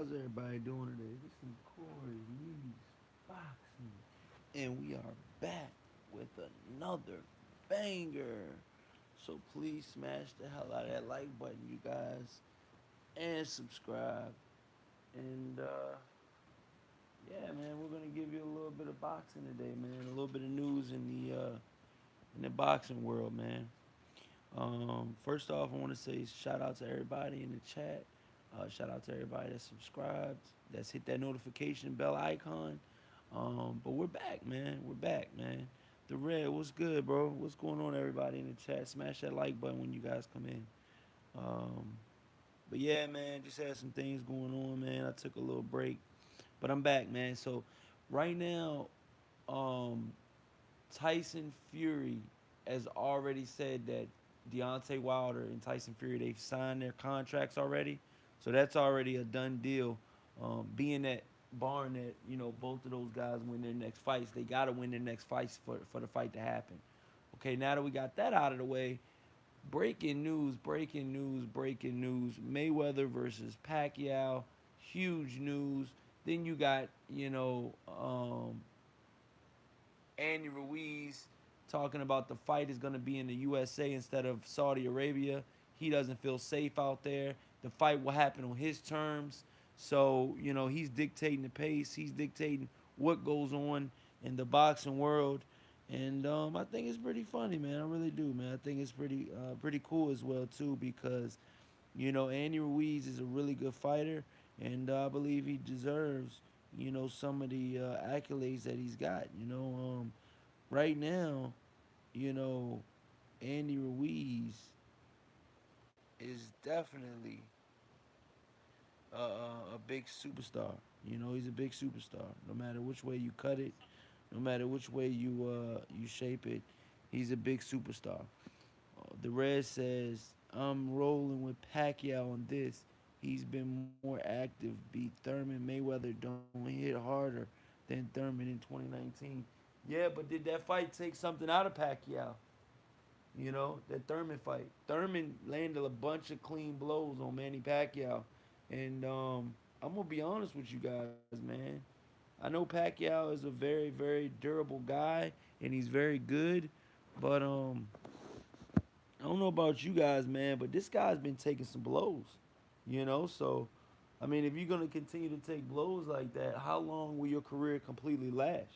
How's everybody doing today? This is Corey Lee's Boxing, and we are back with another banger. So please smash the hell out of that like button, you guys, and subscribe. And yeah, man, we're gonna give you a little bit of boxing today, man. A little bit of news in the boxing world, man. First off, I want to say shout out to everybody in the chat. Shout out to everybody that subscribed, that's hit that notification bell icon. But we're back, man. We're back, man. The Red, what's good, bro? What's going on, everybody in the chat? Smash that like button when you guys come in. Um, but yeah, man, just had some things going on, man. I took a little break, but I'm back, man. So right now, um, Tyson Fury has already said that Deontay Wilder and Tyson Fury, they've signed their contracts already, so that's already a done deal. Being that barring that both of those guys win their next fights, they got to win their next fights for the fight to happen. Okay, now that we got that out of the way, breaking news, breaking news, breaking news. Mayweather versus Pacquiao, huge news. Then you got Andy Ruiz talking about the fight is going to be in the USA instead of Saudi Arabia. He doesn't feel safe out there. The fight will happen on his terms. So, he's dictating the pace. He's dictating what goes on in the boxing world. And I think it's pretty funny, man. I really do, man. I think it's pretty cool as well, too, because, Andy Ruiz is a really good fighter. And I believe he deserves, some of the accolades that he's got. Right now, you know, Andy Ruiz is definitely a big superstar. He's a big superstar. No matter which way you cut it, no matter which way you shape it, he's a big superstar. The Red says, I'm rolling with Pacquiao on this. He's been more active. Beat Thurman. Mayweather don't hit harder than Thurman in 2019. Yeah, but did that fight take something out of Pacquiao? That Thurman fight. Thurman landed a bunch of clean blows on Manny Pacquiao. And I'm going to be honest with you guys, man. I know Pacquiao is a very, very durable guy, and he's very good. But I don't know about you guys, man, but this guy's been taking some blows. So I mean, if you're gonna continue to take blows like that, how long will your career completely last?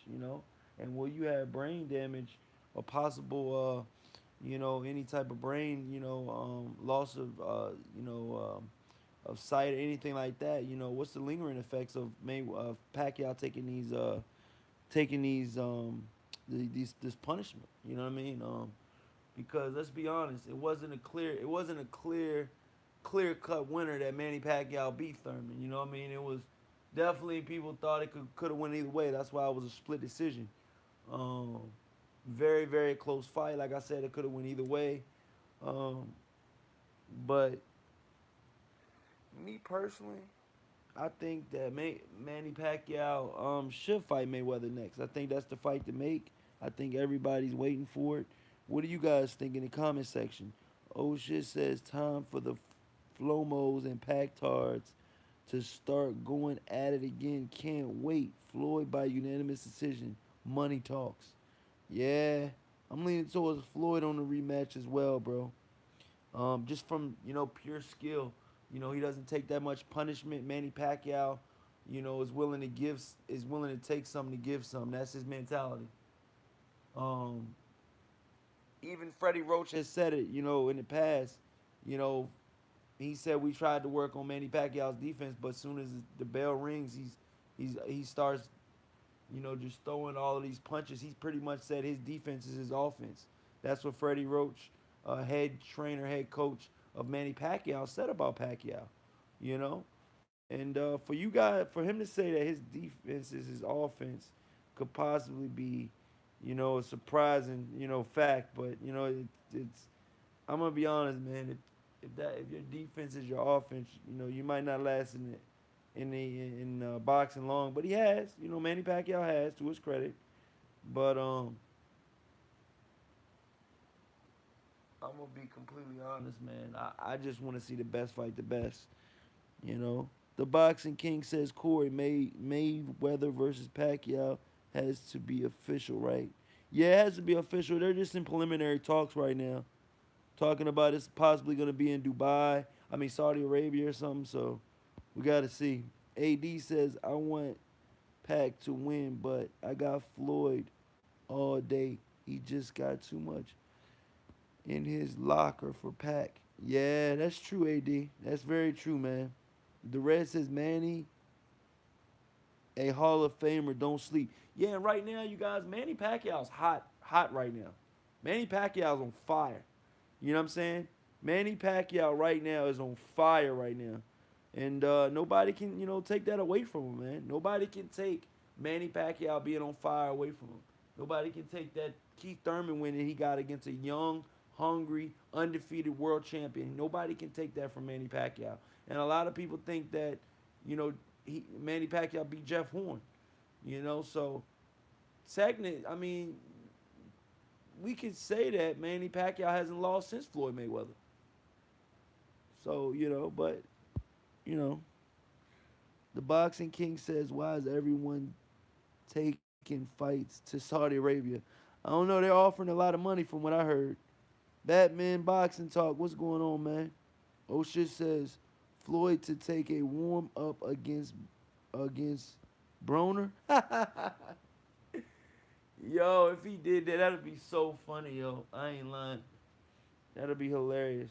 And will you have brain damage or possible, any type of brain, loss of sight or anything like that? What's the lingering effects of Pacquiao taking these this punishment? You know what I mean? Because let's be honest, it wasn't a clear cut winner that Manny Pacquiao beat Thurman. You know what I mean? It was definitely people thought it could have went either way. That's why it was a split decision. Um, very very close fight. Like I said, it could have went either way. Um, but me personally, I think that Manny Pacquiao should fight Mayweather next. I think that's the fight to make. I think everybody's waiting for it. What do you guys think in the comment section? Oh shit says time for the Flomos and Pactards to start going at it again. Can't wait. Floyd by unanimous decision. Money talks. Yeah, I'm leaning towards Floyd on the rematch as well, bro. Just from pure skill. He doesn't take that much punishment. Manny Pacquiao, is willing to take some to give some. That's his mentality. Um, Even Freddie Roach has said it. In the past. You know, he said we tried to work on Manny Pacquiao's defense, but as soon as the bell rings, he starts just throwing all of these punches. He's pretty much said his defense is his offense. That's what Freddie Roach, head trainer, head coach of Manny Pacquiao, said about Pacquiao. You know, and for him to say that his defense is his offense, could possibly be, a surprising, fact. But it's I'm gonna be honest, man. If your defense is your offense, you might not last in boxing long, but he has. Manny Pacquiao has, to his credit. But I'm gonna be completely honest, man. I just want to see the best fight the best. You know. The Boxing King says Corey Mayweather versus Pacquiao has to be official, right? Yeah, it has to be official. They're just in preliminary talks right now, talking about it's possibly going to be in Dubai. I mean Saudi Arabia or something. So we got to see. AD says I want Pac to win, but I got Floyd all day. He just got too much in his locker for Pac. Yeah, that's true, AD. That's very true, man. The Red says Manny, a Hall of Famer, don't sleep. Yeah, and right now, you guys, Manny Pacquiao's hot right now. Manny Pacquiao's on fire. You know what I'm saying? Manny Pacquiao right now is on fire right now. And nobody can, take that away from him, man. Nobody can take Manny Pacquiao being on fire away from him. Nobody can take that Keith Thurman win that he got against a young, hungry, undefeated world champion. Nobody can take that from Manny Pacquiao. And a lot of people think that, Manny Pacquiao beat Jeff Horn. So second, I mean, we could say that Manny Pacquiao hasn't lost since Floyd Mayweather. So, but, you know, the Boxing King says, why is everyone taking fights to Saudi Arabia? I don't know. They're offering a lot of money from what I heard. Batman Boxing Talk, what's going on, man? Osha says, Floyd to take a warm up against Broner. Yo, if he did that, that'd be so funny, yo. I ain't lying. That'd be hilarious.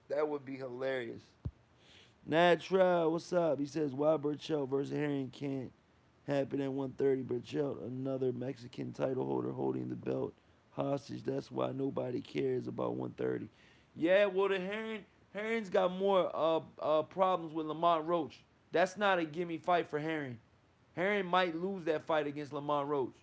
That would be hilarious. Natural, what's up? He says, why Burchell versus Herring can't happen at 130. Burchell, another Mexican title holder holding the belt hostage. That's why nobody cares about 130. Yeah, well, Herring's got more problems with Lamont Roach. That's not a gimme fight for Herring. Herring might lose that fight against Lamont Roach.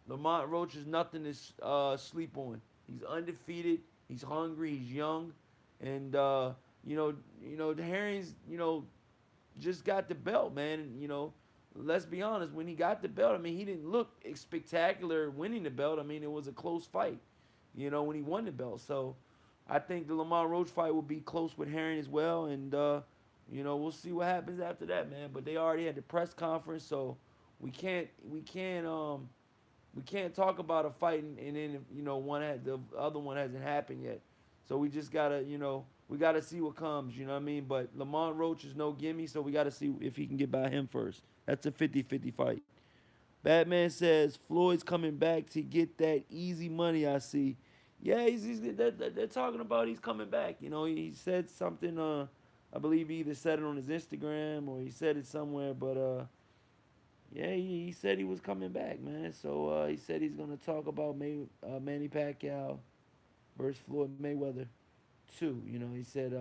Lamont Roach is nothing to sleep on. He's undefeated. He's hungry. He's young, and the Herring's just got the belt, man. And, let's be honest. When he got the belt, I mean, he didn't look spectacular winning the belt. I mean, it was a close fight. When he won the belt. So, I think the Lamont Roach fight will be close with Herring as well, and we'll see what happens after that, man. But they already had the press conference, so we can't talk about a fight and then the other one hasn't happened yet. So we just gotta we gotta see what comes. You know what I mean? But Lamont Roach is no gimme, so we gotta see if he can get by him first. That's a 50-50 fight. Batman says Floyd's coming back to get that easy money. I see. Yeah, they're talking about he's coming back. He said something. I believe he either said it on his Instagram or he said it somewhere. But yeah, he said he was coming back, man. So he said he's gonna talk about Manny Pacquiao versus Floyd Mayweather too. He said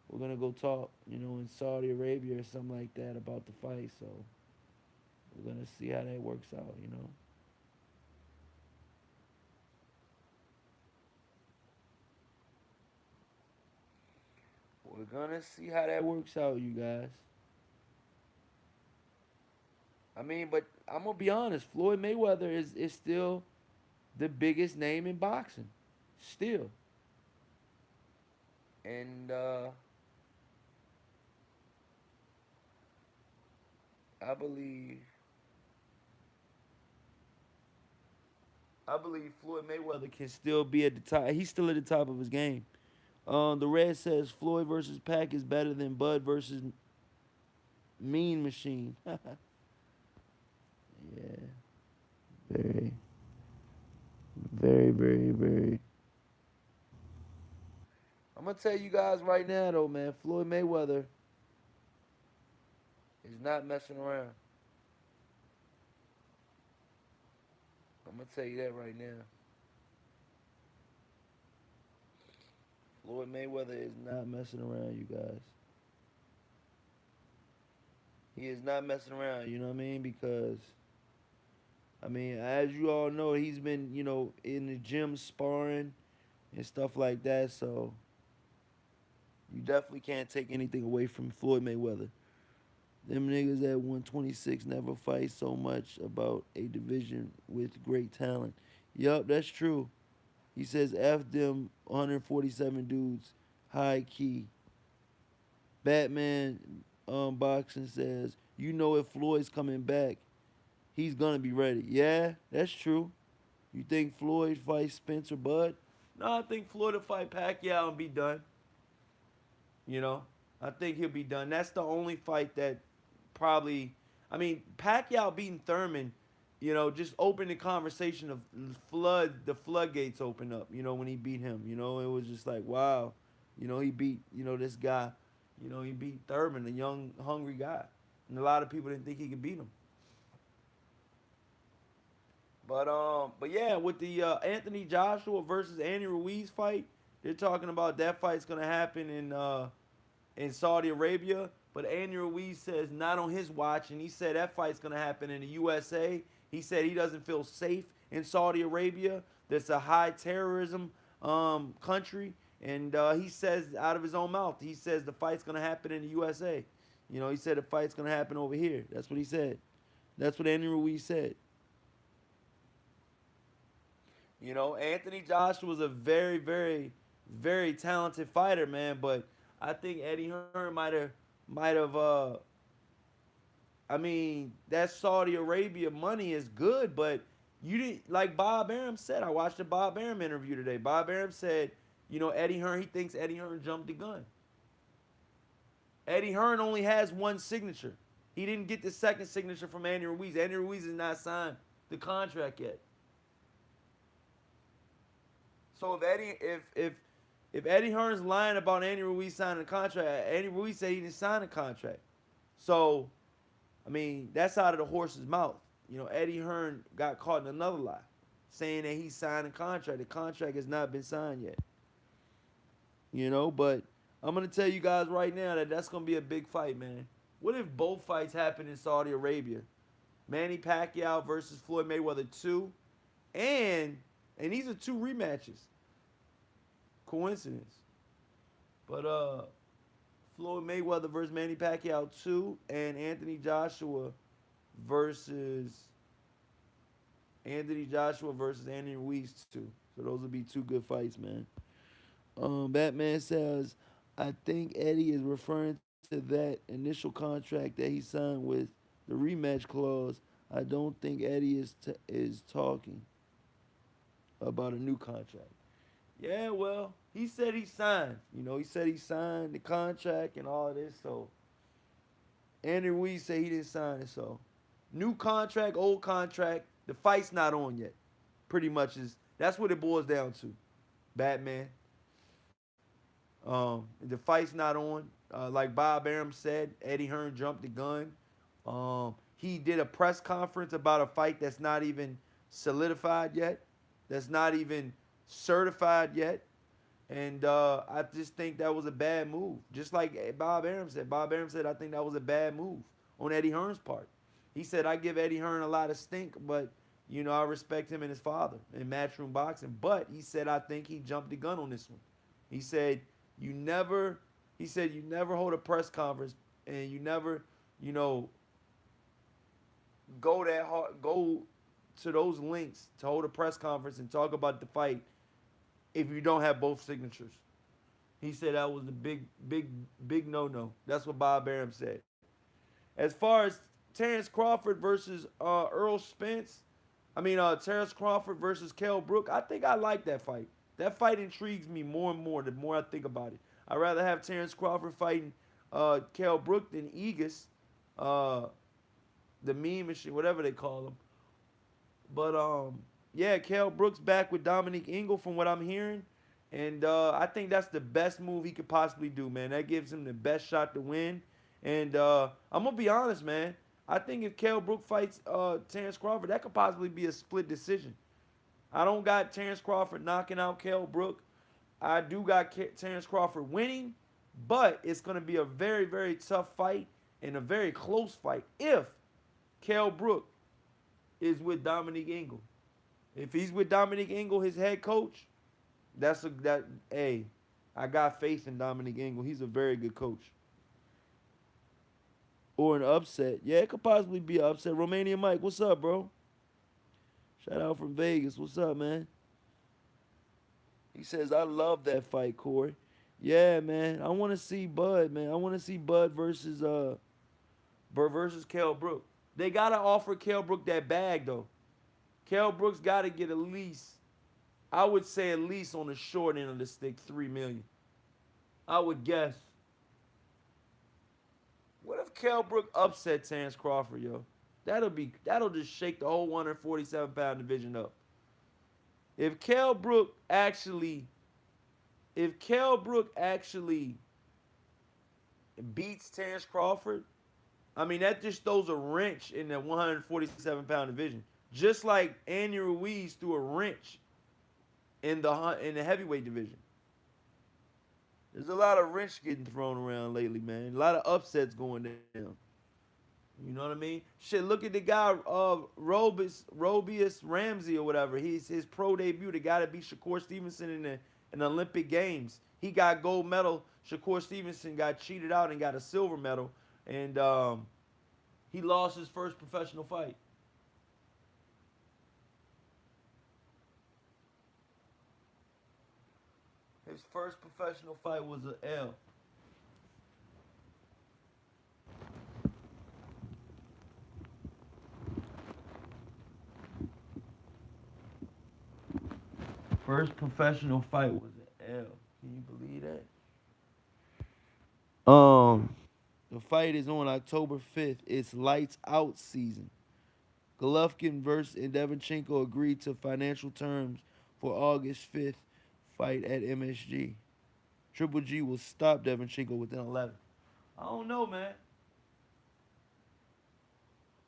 we're gonna go talk, in Saudi Arabia or something like that about the fight. So we're gonna see how that works out. We're gonna see how that works out, you guys. I mean, but I'm gonna be honest. Floyd Mayweather is still the biggest name in boxing, still. And I believe I believe Floyd Mayweather can still be at the top. He's still at the top of his game. The Red says Floyd versus Pac is better than Bud versus Mean Machine. Yeah, very, very, very, very. I'm gonna tell you guys right now, though, man. Floyd Mayweather is not messing around. I'm gonna tell you that right now. Floyd Mayweather is not messing around, you guys. He is not messing around. You know what I mean? Because I mean, as you all know, he's been in the gym sparring and stuff like that. So you definitely can't take anything away from Floyd Mayweather. Them niggas at 126 never fight so much about a division with great talent. Yup, that's true. He says, F them 147 dudes. high key. Batman boxing says, you know if Floyd's coming back, he's gonna be ready. Yeah, that's true. You think Floyd fights Spencer Bud? No, I think Floyd will fight Pacquiao and be done. You know, I think he'll be done. That's the only fight that probably. I mean, Pacquiao beating Thurman, just opened the conversation of the floodgates open up. When he beat him, it was just like wow. He beat this guy. He beat Thurman, a young, hungry guy, and a lot of people didn't think he could beat him. But yeah, with the Anthony Joshua versus Andy Ruiz fight, they're talking about that fight's gonna happen in Saudi Arabia. But Andy Ruiz says not on his watch, and he said that fight's gonna happen in the USA. He said he doesn't feel safe in Saudi Arabia. That's a high terrorism country, and he says out of his own mouth, he says the fight's gonna happen in the USA. He said the fight's gonna happen over here. That's what he said. That's what Andy Ruiz said. Anthony Joshua was a very, very, very talented fighter, man. But I think Eddie Hearn might have. I mean, that Saudi Arabia money is good, but you didn't like Bob Arum said. I watched the Bob Arum interview today. Bob Arum said, Eddie Hearn. He thinks Eddie Hearn jumped the gun. Eddie Hearn only has one signature. He didn't get the second signature from Andy Ruiz. Andy Ruiz is not signed the contract yet. So if Eddie Hearn's lying about Andy Ruiz signing a contract, Andy Ruiz said he didn't sign a contract. So, I mean, that's out of the horse's mouth. Eddie Hearn got caught in another lie, saying that he signed a contract. The contract has not been signed yet. But I'm gonna tell you guys right now that that's gonna be a big fight, man. What if both fights happen in Saudi Arabia? Manny Pacquiao versus Floyd Mayweather 2, and these are two rematches. Coincidence. But Floyd Mayweather versus Manny Pacquiao 2 and Anthony Joshua versus Andy Ruiz 2. So those will be two good fights, man. Batman says, I think Eddie is referring to that initial contract that he signed with the rematch clause. I don't think Eddie is talking about a new contract. Yeah, well, he said he signed. He said he signed the contract and all of this. So Andy Ruiz said he didn't sign it. So new contract, old contract. The fight's not on yet. Pretty much that's what it boils down to. Batman. The fight's not on. Like Bob Arum said, Eddie Hearn jumped the gun. He did a press conference about a fight that's not even solidified yet. That's not even certified yet. And I just think that was a bad move. Just like Bob Arum said. Bob Arum said, I think that was a bad move on Eddie Hearn's part. He said, I give Eddie Hearn a lot of stink, but, I respect him and his father in matchroom boxing. But he said, I think he jumped the gun on this one. He said, you never hold a press conference and you never, go to those links to hold a press conference and talk about the fight if you don't have both signatures. He said that was the big no-no. That's what Bob Arum said. As far as Terrence Crawford versus Errol Spence, Terrence Crawford versus Kell Brook, I think I like that fight. That fight intrigues me more and more the more I think about it. I'd rather have Terrence Crawford fighting Kell Brook than Aegis, the meme machine, whatever they call him. But yeah, Kell Brook's back with Dominique Ingle from what I'm hearing. And I think that's the best move he could possibly do, man. That gives him the best shot to win. And I'm going to be honest, man. I think if Kell Brook fights Terrence Crawford, that could possibly be a split decision. I don't got Terrence Crawford knocking out Kell Brook. I do got Terrence Crawford winning. But it's going to be a very, very tough fight and a very close fight if Kell Brook is with Dominique Ingle. If he's with Dominique Ingle, his head coach, I got faith in Dominique Ingle. He's a very good coach. Or an upset. Yeah, it could possibly be an upset. Romania Mike, what's up, bro? Shout out from Vegas. What's up, man? He says, I love that fight, Corey. Yeah, man. I want to see Bud, man. I want to see Bud versus Kell Brook. They gotta offer Kell Brook that bag though. Kell Brook's got to get at least, I would say at least on the short end of the stick, 3 million. I would guess. What if Kell Brook upset Terrence Crawford, yo? That'll just shake the whole 147-pound division up. If Kell Brook actually if Kell Brook actually beats Terrence Crawford, I mean that just throws a wrench in the 147-pound division. Just like Andy Ruiz threw a wrench in the heavyweight division. There's a lot of wrench getting thrown around lately, man. A lot of upsets going down. You know what I mean? Shit, look at the guy, Robius Ramsey or whatever. He's his pro debut. The guy that beat Shakur Stevenson in the Olympic Games. He got gold medal. Shakur Stevenson got cheated out and got a silver medal, and he lost his first professional fight. His first professional fight was a L. First professional fight was an L. Can you believe that? The fight is on October 5th. It's lights out season. Golovkin versus Devonchenko agreed to financial terms for August 5th fight at MSG. Triple G will stop Devonchenko within 11. I don't know, man.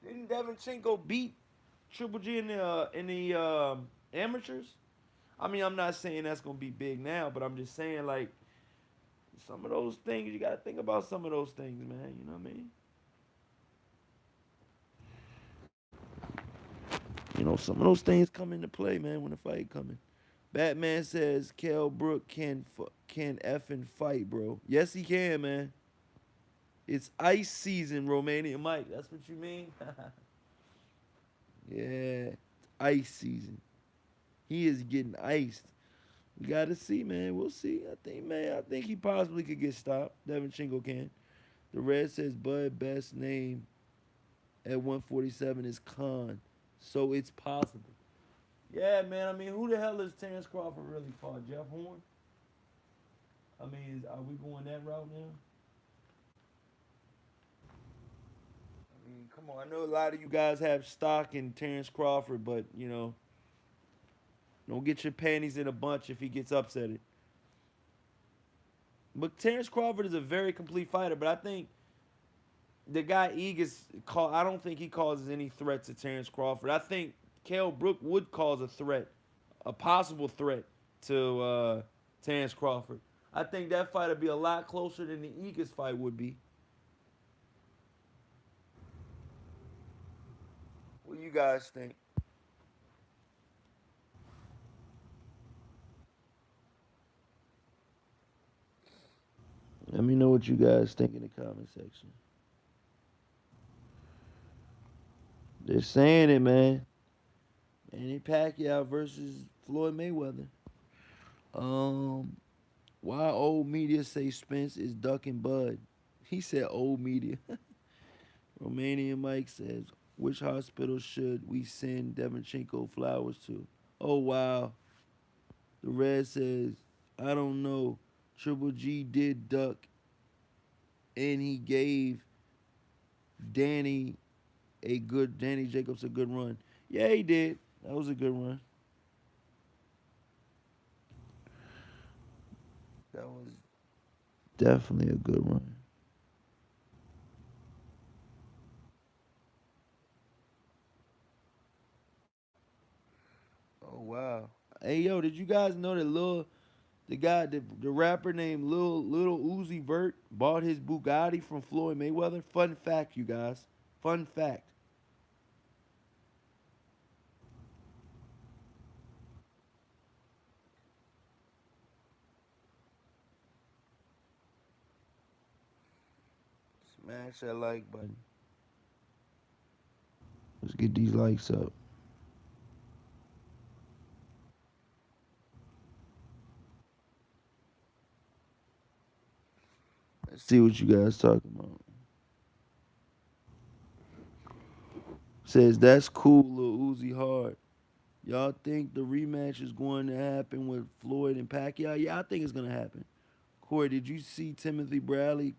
Didn't Devonchenko beat Triple G in the amateurs? I mean, I'm not saying that's gonna be big now, but I'm just saying like some of those things you gotta think about some of those things, man. You know what I mean? You know, some of those things come into play, man, when the fight coming. Batman says Kell Brook can effing fight, bro. Yes, he can, man. It's ice season, Romanian Mike. That's what you mean? Yeah, it's ice season. He is getting iced. We gotta see, man. We'll see. I think, man. I think he possibly could get stopped. Devin Chingo can. The Red says Bud best name at 147 is Khan, so it's possible. Yeah, man. I mean, who the hell is Terrence Crawford really called? Jeff Horn? I mean, are we going that route now? I mean, come on. I know a lot of you guys have stock in Terrence Crawford, but don't get your panties in a bunch if he gets upset. But Terrence Crawford is a very complete fighter, but I think the guy Egas call. I don't think he causes any threat to Terrence Crawford. I think Kell Brook would cause a threat, a possible threat to Terrence Crawford. I think that fight would be a lot closer than the Egas fight would be. What do you guys think? Let me know what you guys think in the comment section. They're saying it, man. Manny Pacquiao versus Floyd Mayweather. Um, why old media say Spence is ducking Bud? He said old media. Romanian Mike says, which hospital should we send Devonchenko flowers to? Oh wow. The Red says, I don't know. Triple G did duck and he gave Danny Danny Jacobs a good run. Yeah, he did. That was a good run. That was definitely a good run. Oh wow. Hey yo, did you guys know that the rapper named Lil Uzi Vert bought his Bugatti from Floyd Mayweather? Fun fact, you guys. Fun fact. Smash that like button. Let's get these likes up. See what you guys talking about. Says that's cool, Lil Uzi Hard. Y'all think the rematch is going to happen with Floyd and Pacquiao? Yeah, I think it's gonna happen. Corey, did you see Timothy Bradley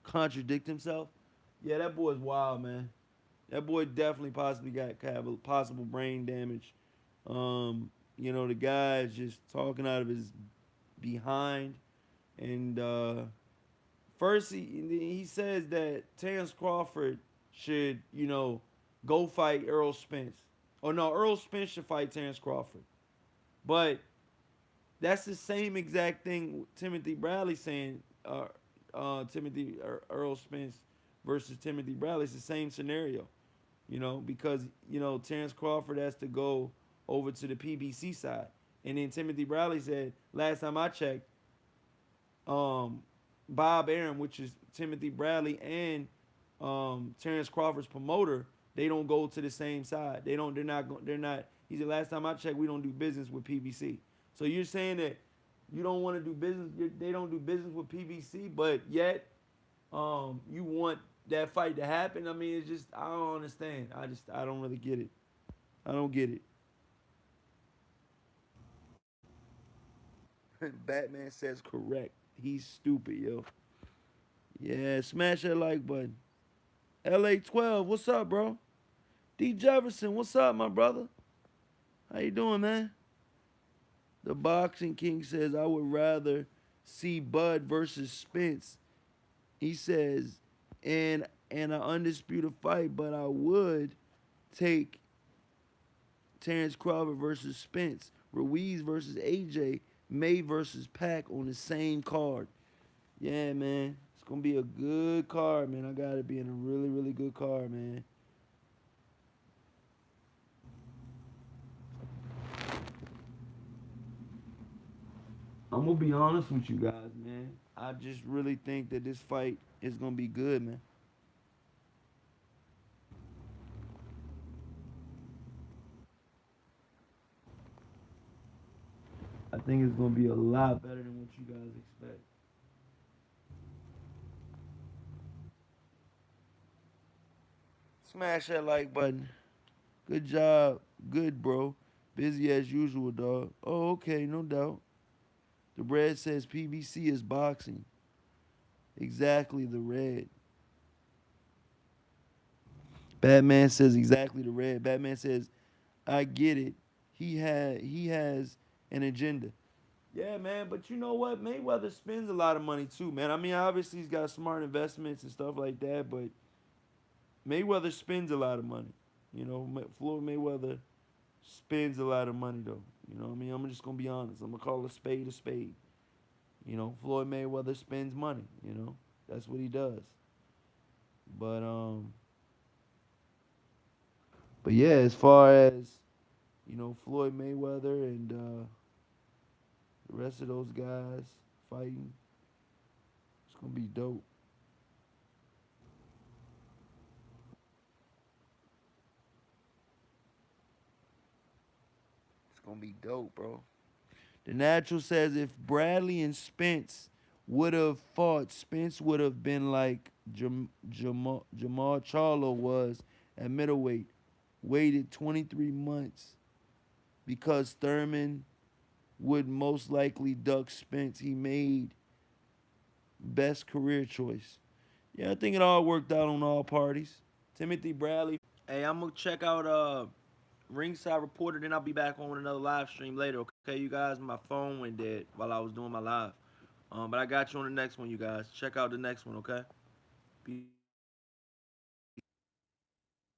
contradict himself? Yeah, that boy's wild, man. That boy definitely possibly got have a possible brain damage. The guy is just talking out of his behind, and first he says that Terrence Crawford should go fight Earl Spence. Oh no, Earl Spence should fight Terrence Crawford. But that's the same exact thing Timothy Bradley saying. Timothy Earl Spence versus Timothy Bradley. It's the same scenario, because Terrence Crawford has to go over to the PBC side, and then Timothy Bradley said last time I checked, um, Bob Arum, which is Timothy Bradley and Terrence Crawford's promoter, they don't go to the same side. They don't. They're not. They're not. He said last time I checked, we don't do business with PBC. So you're saying that you don't want to do business. They don't do business with PBC, but yet you want that fight to happen. I mean, it's just I don't understand. I don't really get it. I don't get it. Batman says correct. He's stupid, yo. Yeah, smash that like button. LA 12, what's up, bro? D Jefferson, what's up, my brother? How you doing, man? The Boxing King says I would rather see Bud versus Spence. He says, and an undisputed fight, but I would take Terrence Crawford versus Spence, Ruiz versus AJ, May versus Pac on the same card. Yeah, man. It's gonna be a good card, man. I gotta be in a really, really good card, man. I'm gonna be honest with you guys, man. I just really think that this fight is gonna be good, man. I think it's gonna be a lot better than what you guys expect. Smash that like button. Good job. Good, bro. Busy as usual, dog. Oh, okay, no doubt. The red says PBC is boxing. Exactly the red. Batman says exactly the red. Batman says, I get it. He has an agenda. Yeah, man, but you know what? Mayweather spends a lot of money too, man. I mean, obviously he's got smart investments and stuff like that, but Mayweather spends a lot of money. Floyd Mayweather spends a lot of money though. You know what I mean? I'm just gonna be honest. I'm gonna call a spade a spade. Floyd Mayweather spends money. That's what he does. But but yeah, as far as Floyd Mayweather and the rest of those guys fighting, it's gonna be dope. It's gonna be dope, bro. The natural says if Bradley and Spence would have fought, Spence would have been like Jamal Charlo was at middleweight. Waited 23 months because Thurman would most likely duck Spence. He made best career choice. Yeah, I think it all worked out on all parties. Timothy Bradley. Hey, I'm gonna check out Ringside Reporter, then I'll be back on with another live stream later. Okay, you guys, my phone went dead while I was doing my live. But I got you on the next one, you guys. Check out the next one, okay? Peace.